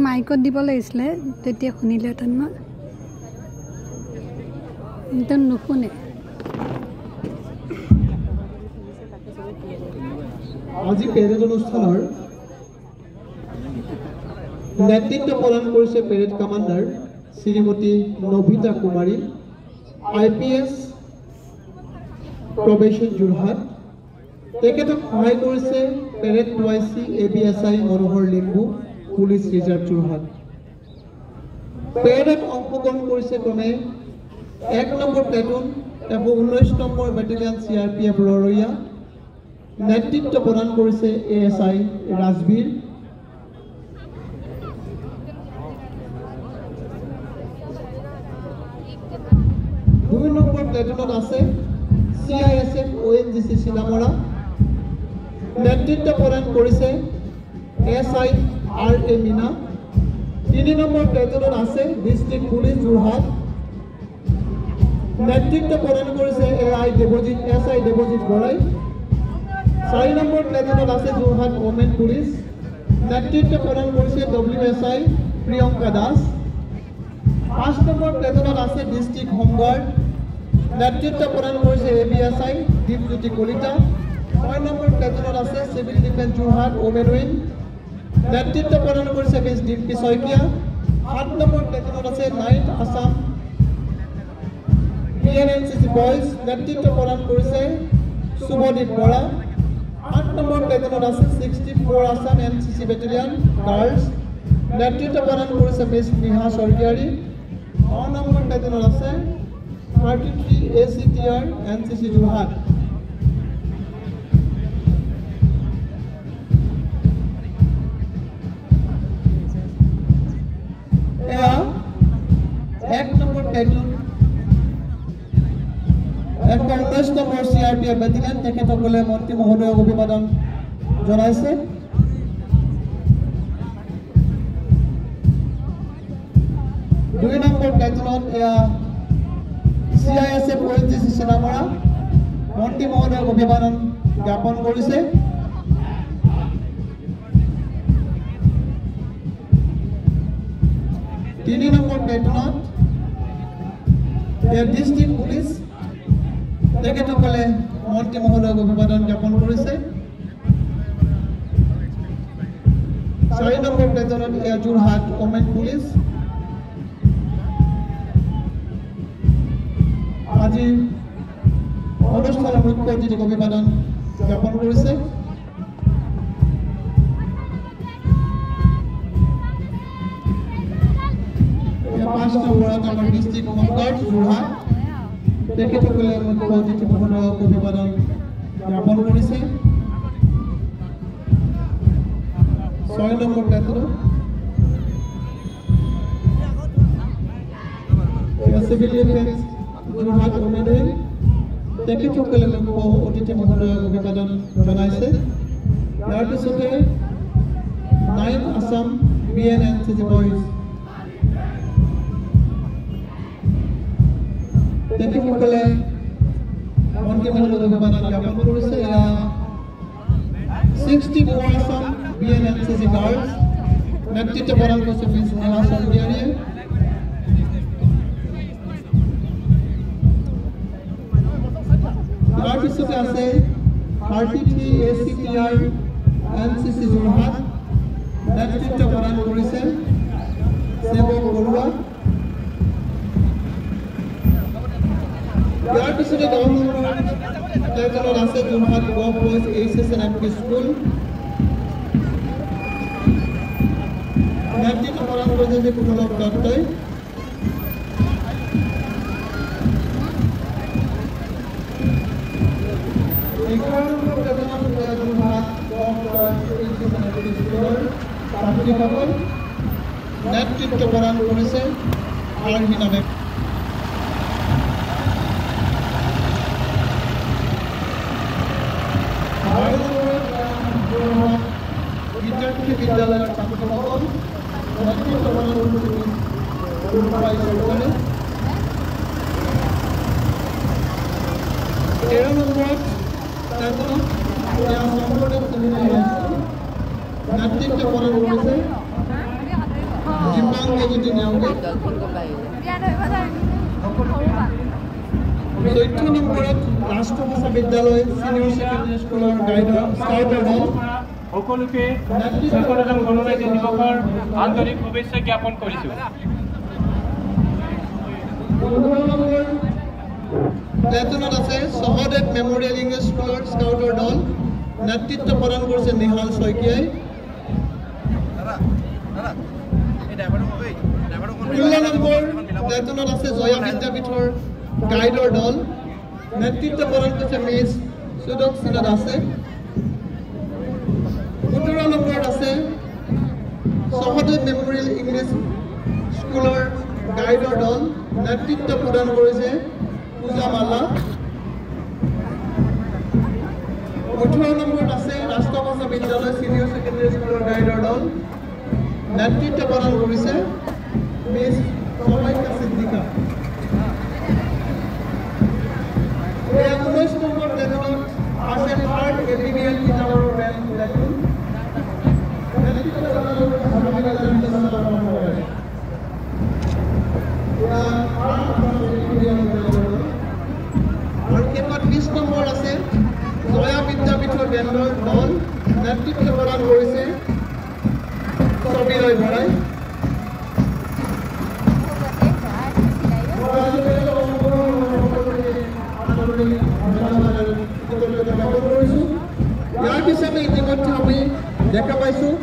মাইকত দিব লাগিছিলে তেতিয়া শুনিলেহেঁতেন ন একদম নুশুনে আজি পেৰেড অনুষ্ঠানৰ নেতৃত্ব প্ৰদান কৰিছে পেৰেড কমাণ্ডাৰ শ্ৰীমতী নভিতা কুমাৰী IPS প্ৰবেশন যোৰহাট তেখেতক সহায় কৰিছে পেৰেড 2IC ABSI মনোহৰ লিম্বু পুলিচ ৰিজাৰ্ভ যোৰহাট পেৰেডত অংশগ্ৰহণ কৰিছে ক্ৰমে 1 নম্বৰ প্লেটুন এবং 19 নম্বৰ বেটেলিয়ন CRPF ৰৰৈয়া নেতৃত্ব প্ৰদান কৰিছে ASI ৰাজবীৰ 2 নম্বৰ প্লেটুনত আছে CISF ONGC চিলামৰা নেতৃত্ব প্ৰদান কৰিছে SI RA মিনা 3 নম্বৰ প্লেটুনত আছে ডিস্ট্ৰিক্ট পুলিচ যোৰহাট নেতৃত্ব প্ৰদান কৰিছে SI দেৱজিৎ বৰাই 4 নম্বৰ প্লেটুনত আছে যোৰহাট ওমেন পুলিচ নেতৃত্ব প্ৰদান কৰিছে WSI প্ৰিয়ংকা দাস 5 নম্বৰ প্লেটুনত আছে ডিস্ট্ৰিক্ট হোমগাৰ্ড নেতৃত্ব প্ৰদান কৰিছে ABSI দীপজ্যোতি কলিতা 6 নম্বৰ প্লেটুনত আছে civil defence Jorhat women wing নেতৃত্ব প্ৰদান কৰিছে মিছ ডিম্পি শইকীয়া 7 নম্বৰ প্লেটুনত আছে 9th আসাম PNNCC বয়জ নেতৃত্ব প্ৰদান কৰিছে শুভদীপ বৰা 8 নম্বৰ প্লেটুনত আছে 64 আসাম NCC বেটেলিয়ন গাৰ্লছ নেতৃত্ব প্ৰদান কৰিছে মিছ নিহা স্বৰ্গীয়াৰী 9 নম্বৰ প্লেটুনত আছে 33 ACTR NCC যোৰহাট এয়া 1 number platoon 19 number CRPF battalion তেখেতসকলে মন্ত্ৰী মহোদয়ক অভিবাদন জনাইছে 2 নম্বৰ প্লেটুনত এয়া CISF ONGC চিলামৰা মন্ত্ৰী মহোদয়ক অভিবাদন জ্ঞাপন কৰিছে 3 নম্বৰ প্লেটুনত এয়া ডিস্ট্ৰিক্ট পুলিচ তেখেতসকলে মন্ত্ৰী মহোদয়ক অভিবাদন জ্ঞাপন কৰিছে 4 নম্বৰ প্লেটুনত এয়া যোৰহাট ওমেন পুলিচ আজি অনুষ্ঠানৰ মুখ্য অতিথিক অভিবাদন জ্ঞাপন কৰিছে 5 নম্বৰত আমাৰ ডিস্ট্ৰিক্ট হোমগাৰ্ড যোৰহাট তেখেতসকলে মুখ্য অতিথি মহোদয়ক অভিবাদন জ্ঞাপন কৰিছে 6 নম্বৰ প্লেটুনত civil defence Jorhat women wing তেখেতসকলে মুখ্য অতিথি মহোদয়ক অভিবাদন জনাইছে ইয়াৰ পিছতে 9th আসাম BNNCC বয়জ তেখেতসকলে মন্ত্ৰী মহোদয়ক অভিবাদন জ্ঞাপন কৰিছে 64 আসাম BNNCC গাৰ্লছ নেতৃত্ব প্ৰদান কৰিছে মিছ নেহা স্বৰ্গীয়াৰীয়ে ইয়াৰ পিছতে আছে 33 ACTR NCC যোৰহাট নেতৃত্ব প্ৰদান কৰিছে সেৱক বৰুৱা ইয়াৰ পিছতে 10 নম্বৰ প্লেটুনত আছে যোৰহাট বয়জ HSNMP স্কুল নেতৃত্ব প্ৰদান কৰিছে যে কুণলক দত্তই 11 নম্বৰ প্লেটুনত যোৰহাট HSNMP স্কুলৰ ছাত্ৰীসকল নেতৃত্ব প্ৰদান কৰিছে আৰহিনা বেগ বিদ্যাৰ্থী বিদ্যালয়ৰ ছাত্ৰসকল নেতৃত্ব প্ৰদান কৰিছে চৰকাৰে 13 নম্বৰত প্লেটুনত শংকৰদেৱ নেতৃত্ব প্ৰদান কৰিছে জিম্বাং কেজিটি নিয়মকে 14 নম্বৰত ৰাষ্ট্ৰভাষা বিদ্যালয় সিনিয়ৰ সেকেন্ডাৰী স্কুলৰ গাইডৰ স্কাউটৰ দল সকলোকে স্বাধীনতা গণৰাজ্য দিৱসৰ আন্তৰিক শুভেচ্ছা জ্ঞাপন কৰিছোঁ। 15 নম্বৰ প্লেটুনত আছে সহদেৱ মেমৰিয়েল ইংলিছ স্কুলৰ স্কাউটৰ দল নেতৃত্ব প্ৰদান কৰিছে নিহাল শইকীয়াই। 16 নম্বৰ প্লেটুনত আছে জয়া বিদ্যাপীঠৰ গাইডৰ দল নেতৃত্ব প্ৰদান কৰিছে মিছ সুদক্ষিণা দাসে। 17 নম্বৰত আছে সহদেৱ মেমৰিয়েল ইংলিছ স্কুলৰ গাইডৰ দল নেতৃত্ব প্ৰদান কৰিছে পূজা মালা। 18 নম্বৰত আছে ৰাষ্ট্ৰভাষা বিদ্যালয় সিনিয়ৰ সেকেন্ডাৰী স্কুলৰ গাইডৰ দল নেতৃত্ব প্ৰদান কৰিছে মিছ সমাইকা সিদ্দিকা। 19 নম্বৰ প্লেটুনত আছে থাৰ্ড এপিবিএল কিতাপৰ বেল প্লেটুন নেতৃত্ব প্ৰদান কৰিছে হামিদা জামিল আৰু শেষত 20 নম্বৰ আছে জয়া বিদ্যাপীঠৰ বেণ্ডৰ দল নেতৃত্ব প্ৰদান কৰিছে ছবিৰয় বৰাই। ইয়াৰ পিছতে ইতিমধ্যে আমি দেখা পাইছোঁ